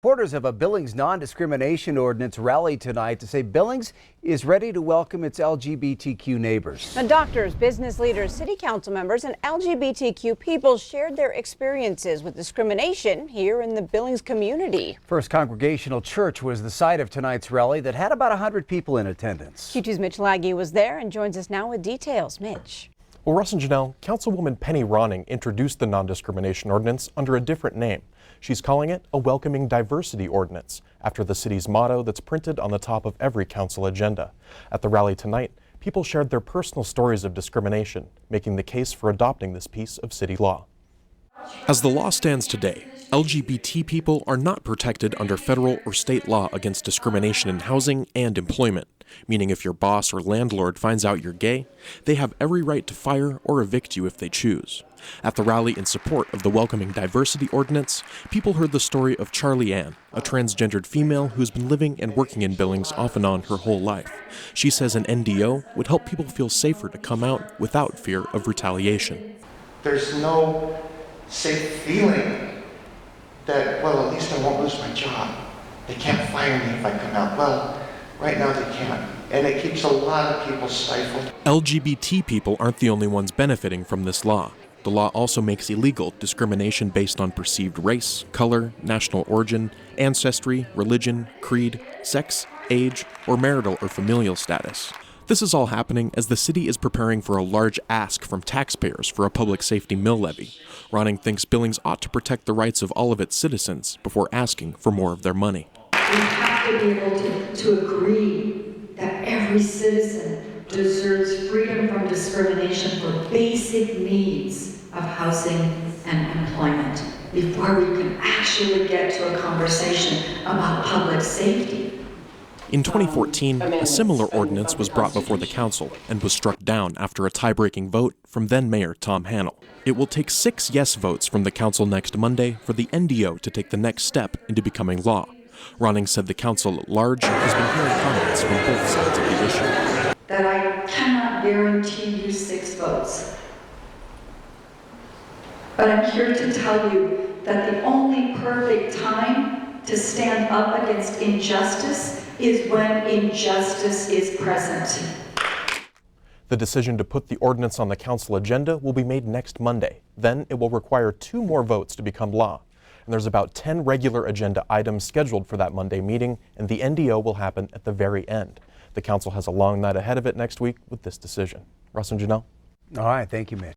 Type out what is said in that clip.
Supporters of a Billings non-discrimination ordinance rallied tonight to say Billings is ready to welcome its LGBTQ neighbors. Now, doctors, business leaders, city council members, and LGBTQ people shared their experiences with discrimination here in the Billings community. First Congregational Church was the site of tonight's rally that had about 100 people in attendance. Q2's Mitch Laggy was there and joins us now with details. Mitch. Well, Russ and Janelle, Councilwoman Penny Ronning introduced the non-discrimination ordinance under a different name. She's calling it a welcoming diversity ordinance, after the city's motto that's printed on the top of every council agenda. At the rally tonight, people shared their personal stories of discrimination, making the case for adopting this piece of city law. As the law stands today, LGBT people are not protected under federal or state law against discrimination in housing and employment, meaning if your boss or landlord finds out you're gay, they have every right to fire or evict you if they choose. At the rally in support of the welcoming diversity ordinance, people heard the story of Charlie Ann, a transgendered female who's been living and working in Billings off and on her whole life. She says an NDO would help people feel safer to come out without fear of retaliation. There's no safe feeling that, well, at least I won't lose my job. They can't fire me if I come out. Well, right now they can't. And it keeps a lot of people stifled. LGBT people aren't the only ones benefiting from this law. The law also makes illegal discrimination based on perceived race, color, national origin, ancestry, religion, creed, sex, age, or marital or familial status. This is all happening as the city is preparing for a large ask from taxpayers for a public safety mill levy. Ronning thinks Billings ought to protect the rights of all of its citizens before asking for more of their money. We have to be able to agree that every citizen deserves freedom from discrimination for basic needs of housing and employment before we can actually get to a conversation about public safety. In 2014, a similar ordinance was brought before the council and was struck down after a tie-breaking vote from then-Mayor Tom Hannell. It will take 6 yes votes from the council next Monday for the NDO to take the next step into becoming law. Ronning said the council at large has been hearing comments from both sides of the issue. That I cannot guarantee you 6 votes. But I'm here to tell you that the only perfect time to stand up against injustice is when injustice is present. The decision to put the ordinance on the council agenda will be made next Monday. Then it will require 2 more votes to become law. And there's about 10 regular agenda items scheduled for that Monday meeting, and the NDO will happen at the very end. The council has a long night ahead of it next week with this decision. Russ and Janelle. All right, thank you, Mitch.